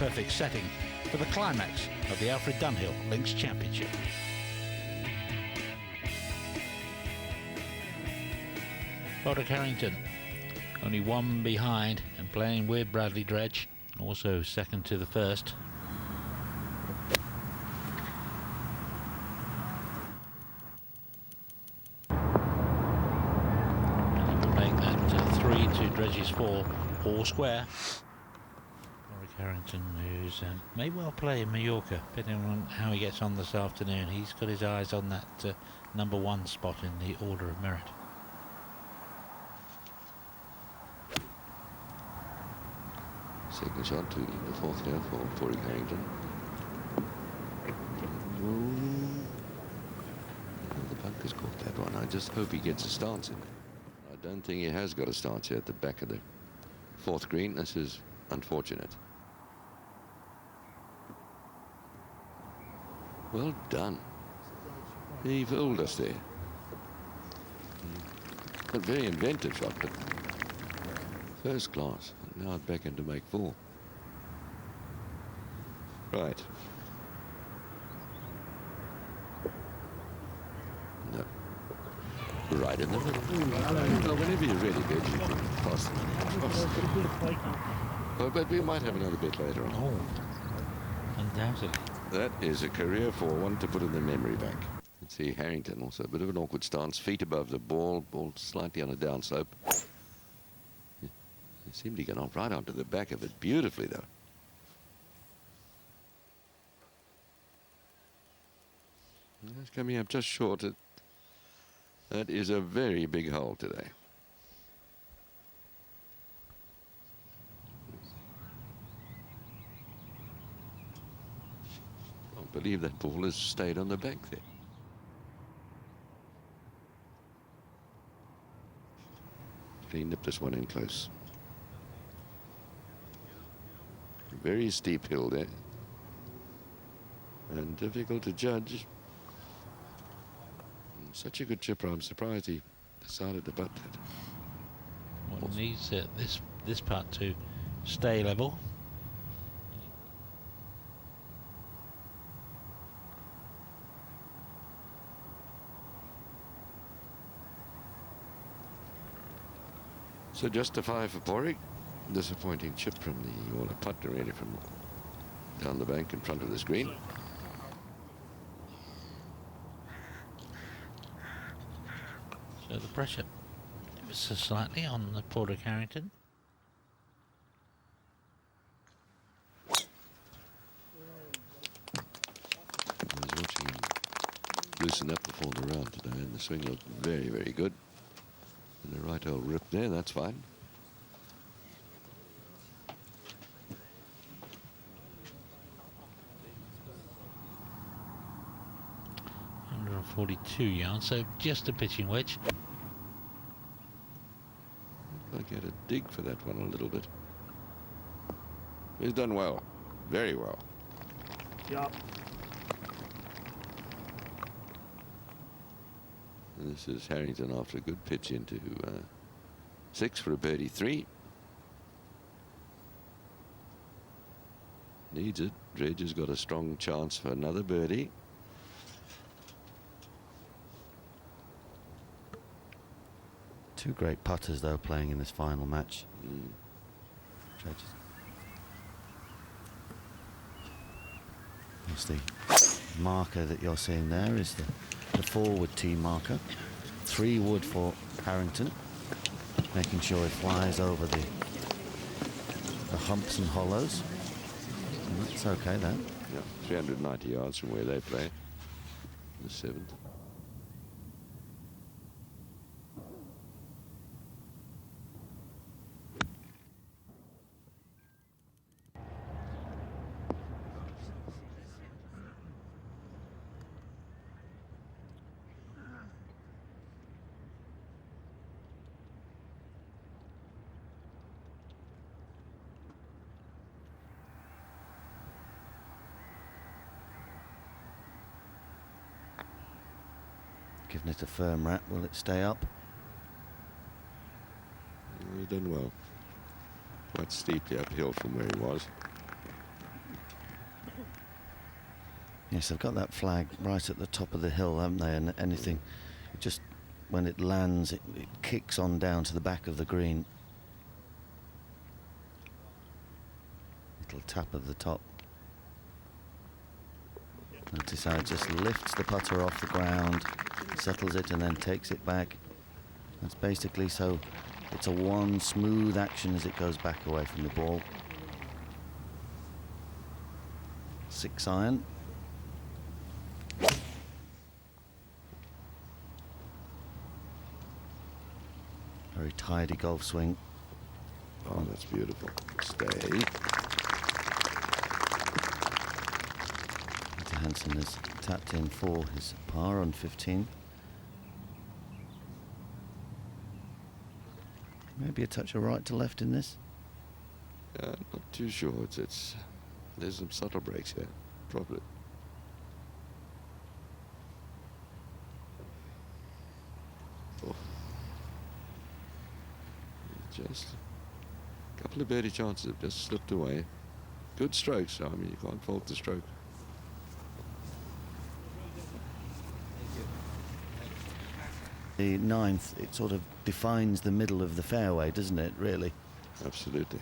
perfect setting for the climax of the Alfred Dunhill Links Championship. Padraig Harrington only one behind and playing with Bradley Dredge, also second to the first. And he will make that 3 to Dredge's 4, all square. Padraig Harrington, who's may well play in Mallorca, depending on how he gets on this afternoon. He's got his eyes on that #1 spot in the order of merit. Second shot to the fourth here for Padraig Harrington. The bunker's caught that one. I just hope he gets a stance in. I don't think he has got a stance here at the back of the fourth green. This is unfortunate. Well done. He fooled us there. A very inventive shot, but first class. Now back into make 4. Right. No. Right in the middle. No, whenever you're ready, Bed, you can pass them. Oh, but we might have another bit later on. Oh, undoubtedly. That is a career for one to put in the memory bank. Let's see, Harrington also a bit of an awkward stance, feet above the ball slightly on a downslope. He seemed to get on right onto the back of it beautifully, though. That's coming up just short. That is a very big hole today. I can't believe that ball has stayed on the back there. He nipped this one in close. Very steep hill there, and difficult to judge. Such a good chipper, I'm surprised he decided to butt that. Well, needs this putt to stay level. So just a 5 for Padraig. Disappointing chip from the, or a putt really from down the bank in front of the screen. So the pressure ever so slightly on the Padraig Harrington. I was watching him loosen up before the round today, and the swing looked very, very good. And the right old rip there, that's fine. 42 yards, so just a pitching wedge. Like he had a dig for that one a little bit. He's done well, very well. Yep. And this is Harrington after a good pitch into 6 for a birdie 3. Needs it. Dredge has got a strong chance for another birdie. Two great putters, though, playing in this final match. Dredge. That's the marker that you're seeing there is the forward tee marker. 3 wood for Harrington, making sure he flies over the humps and hollows. And that's okay then. Yeah, 390 yards from where they play. The 7th. Giving it a firm rap. Will it stay up? He's done well. Quite steeply uphill from where he was. Yes, they've got that flag right at the top of the hill, haven't they? And anything, just when it lands, it kicks on down to the back of the green. Little tap of the top. Notice how it just lifts the putter off the ground, settles it, and then takes it back. That's basically so it's a one smooth action as it goes back away from the ball. 6 iron. Very tidy golf swing. Oh, that's beautiful. Stay. Peter Hansen has tapped in for his par on 15. Maybe a touch of right to left in this. Not too sure. There's some subtle breaks here, probably. Oh. Just a couple of birdie chances have just slipped away. Good strokes, so I mean, you can't fault the stroke. The 9th, it sort of defines the middle of the fairway, doesn't it, really? Absolutely.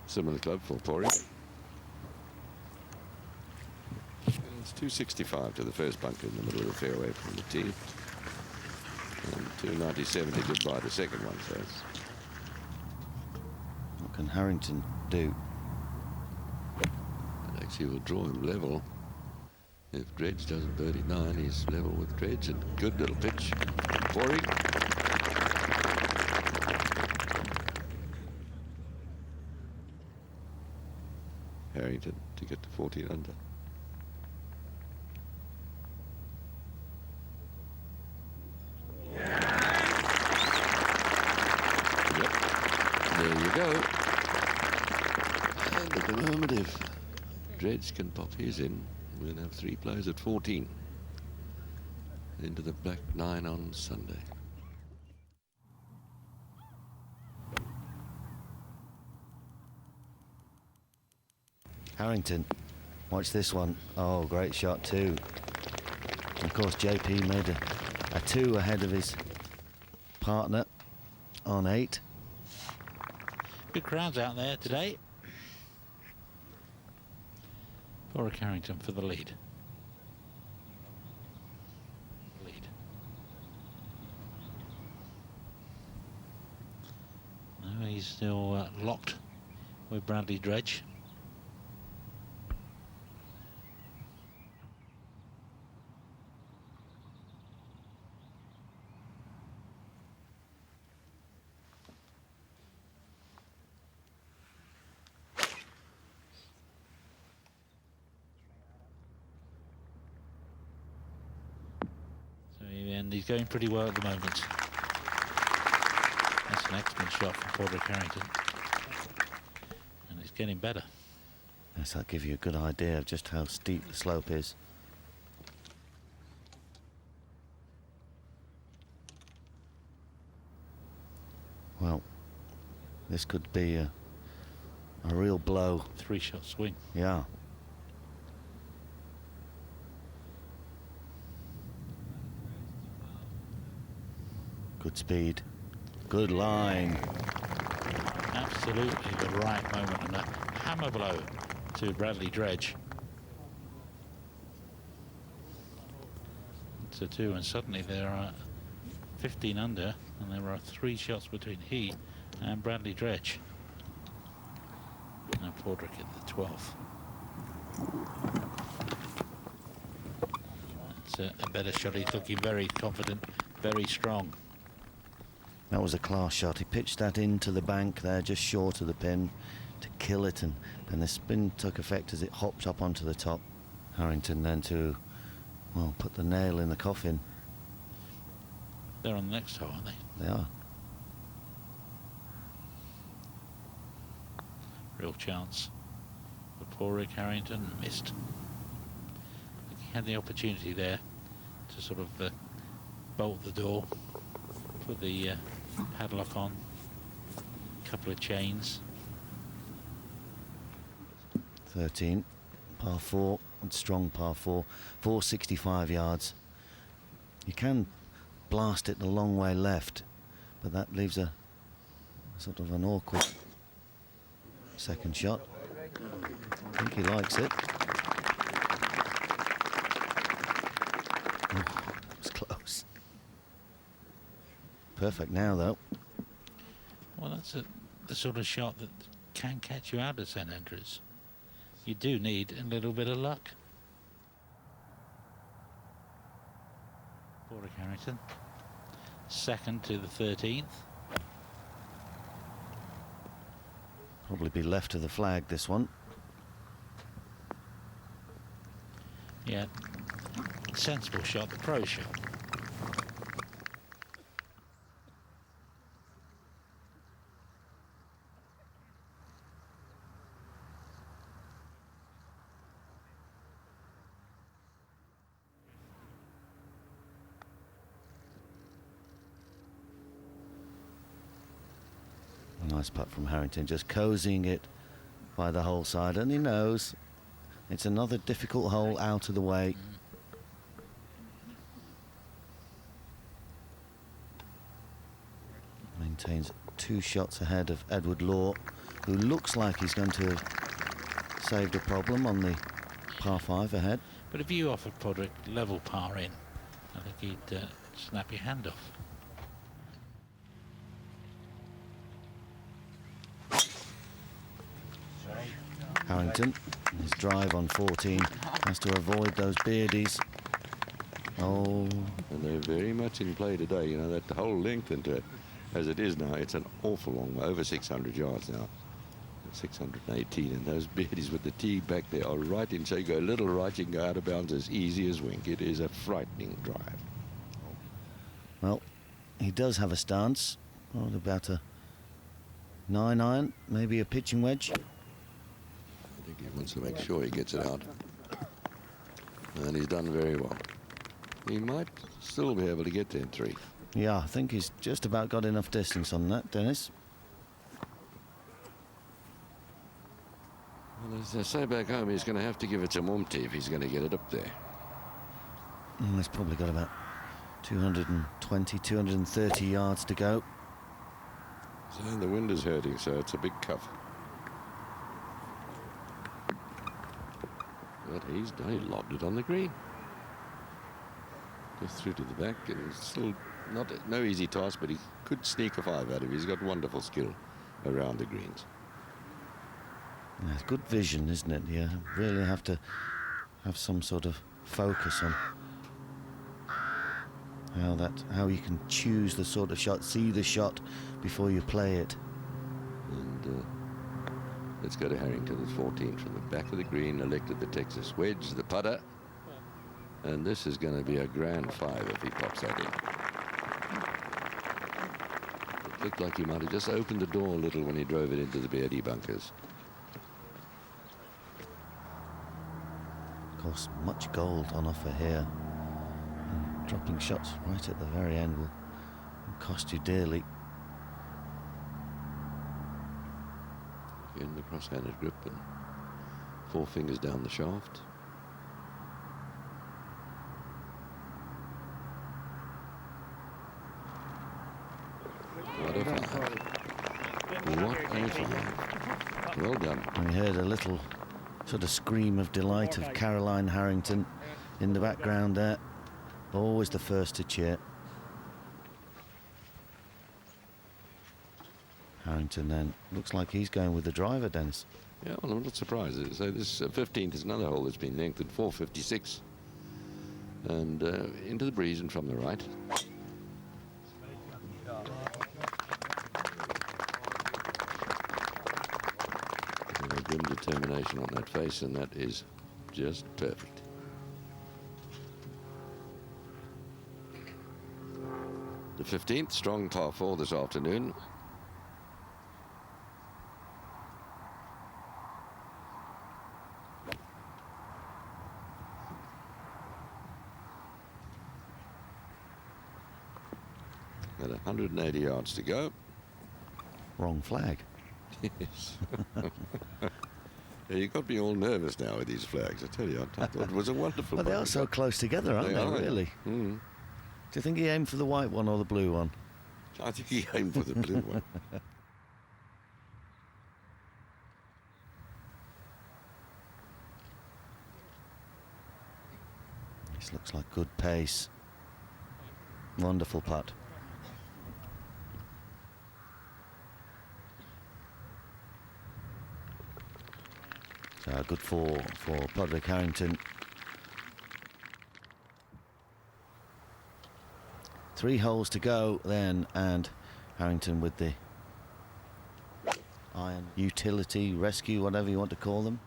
Similar club for Pori. It's 265 to the first bunker in the middle of the fairway from the tee. And 297 to goodbye the second one, so it's... What can Harrington do? It actually will draw him level. If Dredge doesn't birdie 9, he's level with Dredge, and good little pitch. Pori. Harrington to get to 14 under. Yep. There you go. And at the moment, if Dredge can pop his in, we'll have 3 players at 14 into the black 9 on Sunday. Harrington, watch this one. Oh, great shot too. Of course, JP made a 2 ahead of his partner on 8. Good crowds out there today. Padraig Harrington for the lead. No, he's still locked with Bradley Dredge. And he's going pretty well at the moment. That's an excellent shot from Padraig Harrington. And it's getting better. Yes, that'll give you a good idea of just how steep the slope is. Well, this could be a real blow. 3-shot swing. Yeah. Good speed, good line. Absolutely the right moment, and a hammer blow to Bradley Dredge. It's a 2, and suddenly there are 15 under, and there are 3 shots between he and Bradley Dredge. Now Padraig at the 12th. That's a better shot. He's looking very confident, very strong. That was a class shot. He pitched that into the bank there, just short of the pin, to kill it, and the spin took effect as it hopped up onto the top. Harrington then to, well, put the nail in the coffin. They're on the next hole, aren't they? They are. Real chance for Padraig Harrington, missed. He had the opportunity there to sort of bolt the door, put the padlock on, a couple of chains. 13, par 4, strong par 4, 465 yards. You can blast it the long way left, but that leaves a sort of an awkward second shot. I think he likes it. Oh, it's close. Perfect now, though. Well, that's the sort of shot that can catch you out of St Andrews. You do need a little bit of luck. Padraig Harrington, second to the 13th. Probably be left of the flag, this one. Yeah, sensible shot, the pro shot. A nice putt from Harrington, just cozying it by the hole side, and he knows it's another difficult hole out of the way. Maintains 2 shots ahead of Edward Law, who looks like he's going to have saved a problem on the par 5 ahead. But if you offered Padraig level par in, I think he'd snap your hand off. Harrington, his drive on 14, has to avoid those beardies. Oh, And they're very much in play today. You know, that the whole length into it, as it is now, it's an awful long way, over 600 yards now. 618, and those beardies with the tee back there are right in. So you go a little right, you can go out of bounds as easy as wink. It is a frightening drive. well, he does have a stance. What about a 9-iron, maybe a pitching wedge? I think he wants to make sure he gets it out. And he's done very well. He might still be able to get there in 3. Yeah, I think he's just about got enough distance on that, Dennis. Well, as I say back home, he's going to have to give it some oomph if he's going to get it up there. He's probably got about 220, 230 yards to go. So the wind is hurting, so it's a big cuff. But he lobbed it on the green. Just through to the back, and it's still no easy task, but he could sneak a 5 out of it. He's got wonderful skill around the greens. Yeah, it's good vision, isn't it? You really have to have some sort of focus on how you can choose the sort of shot, see the shot before you play it. And let's go to Harrington at 14 from the back of the green, elected the Texas wedge, the putter. And this is going to be a grand 5 if he pops that in. It looked like he might have just opened the door a little when he drove it into the birdie bunkers. Of course, much gold on offer here. And dropping shots right at the very end will cost you dearly. In the cross-handed grip and 4 fingers down the shaft. What a 5. What a 5. Well done. And we heard a little sort of scream of delight of Caroline Harrington in the background there. Always the first to cheer. Harrington then looks like he's going with the driver, Dennis. Yeah, well, I'm not surprised. So this 15th is another hole that's been lengthened, 456. And into the breeze and from the right. And a grim determination on that face, and that is just perfect. The 15th, strong par 4 this afternoon. At 180 yards to go. Wrong flag. Yes. Yeah, you got me all nervous now with these flags. I tell you, I thought it was a wonderful. Well, they are so close together, aren't they? Really? Mm. Do you think he aimed for the white one or the blue one? I think he aimed for the blue one. This looks like good pace. Wonderful putt. So a good four for Padraig Harrington. 3 holes to go then, and Harrington with the iron utility, rescue, whatever you want to call them.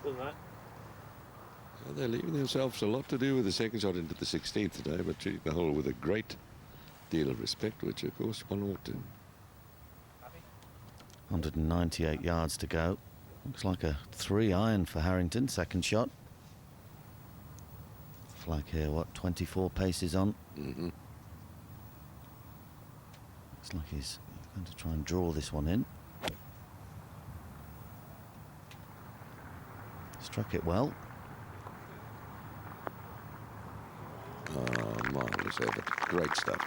Well, they're leaving themselves a lot to do with the second shot into the 16th today, but treating the hole with a great deal of respect, which of course one ought to. 198 yards to go. Looks like a 3-iron for Harrington, second shot. Flag here, what, 24 paces on? Mm-hmm. Looks like he's going to try and draw this one in. Struck it well. Oh, marvellous effort. Great stuff.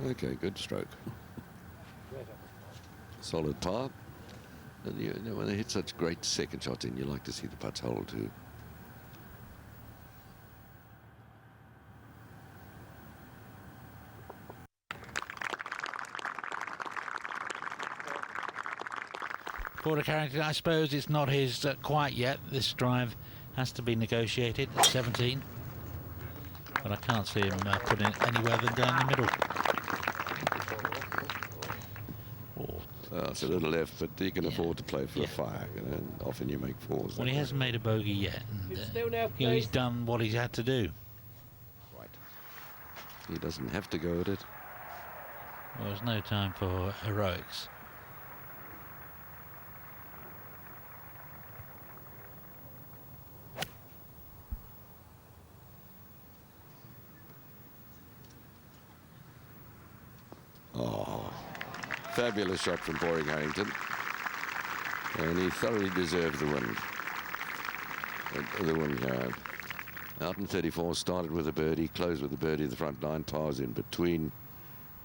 Okay, good stroke. Solid par. And you know, when they hit such great second shots in, you like to see the putts hold too. Padraig Harrington, I suppose it's not his quite yet. This drive has to be negotiated at 17. But I can't see him putting it anywhere than down the middle. It's a little left, but he can afford to play for a 5, and often you make 4s. Well, he hasn't made a bogey yet, and he's done what he's had to do. Right. He doesn't have to go at it. Well, there's no time for heroics. Oh, fabulous shot from Padraig Harrington. And he thoroughly deserved the win. Out in 34, started with a birdie, closed with a birdie at the front 9, pars in between.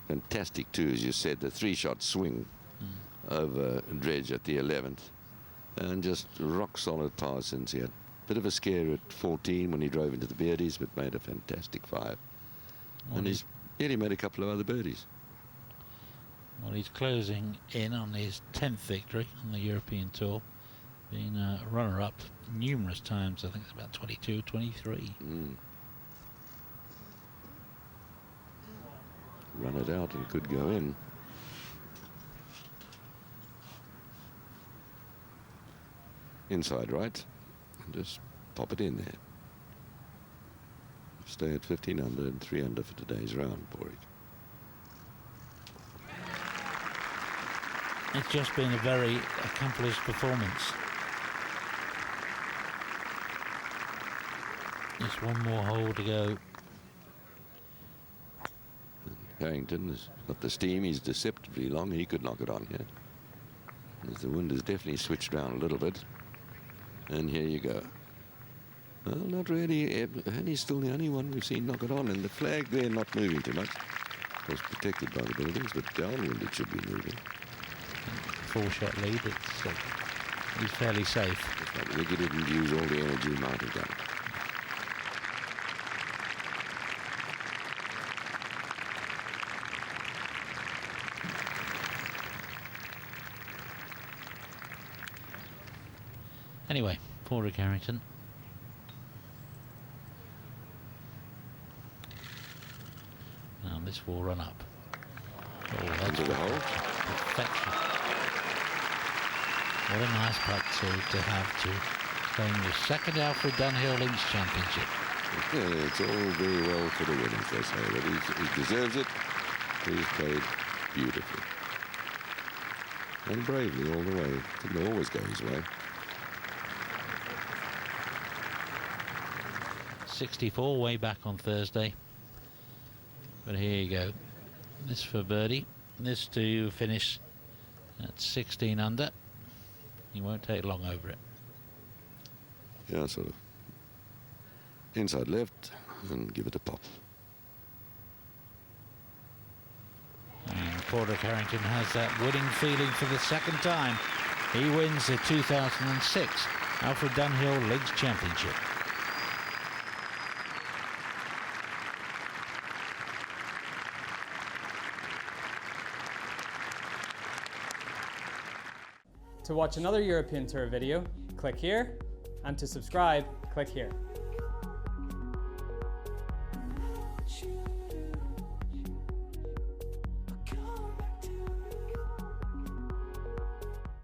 Fantastic too, as you said, the 3-shot swing over Dredge at the 11th. And just rock solid pars since he had a bit of a scare at 14 when he drove into the birdies, but made a fantastic 5. And he's nearly made a couple of other birdies. Well, he's closing in on his 10th victory on the European Tour. Been a runner-up numerous times. I think it's about 22, 23. Run it out and could go in. Inside right. And just pop it in there. Stay at 15 under and 3 under for today's round, Padraig. It's just been a very accomplished performance. Just one more hole to go. Harrington has got the steam. He's deceptively long. He could knock it on here. As the wind has definitely switched around a little bit. And here you go. Well, not really. And he's still the only one we've seen knock it on. And the flag there not moving too much. Of course, protected by the buildings, but downwind it should be moving. 4-shot lead. He's fairly safe. I think he didn't use all the energy he might have done. Anyway, Padraig Harrington. Now this will run up. Oh, that's Into the hole. perfection. What a nice putt to have to claim the second Alfred Dunhill Links Championship. Yeah, it's all very well for the winners, they say, but he deserves it. He's played beautifully. and bravely all the way. It didn't always go his way. 64 way back on Thursday. But here you go. This for birdie. This to finish at 16 under. He won't take long over it. Yeah, sort of inside left and give it a pop. And Padraig Harrington has that winning feeling for the second time. He wins the 2006 Alfred Dunhill Links Championship. To watch another European Tour video, click here, and to subscribe, click here.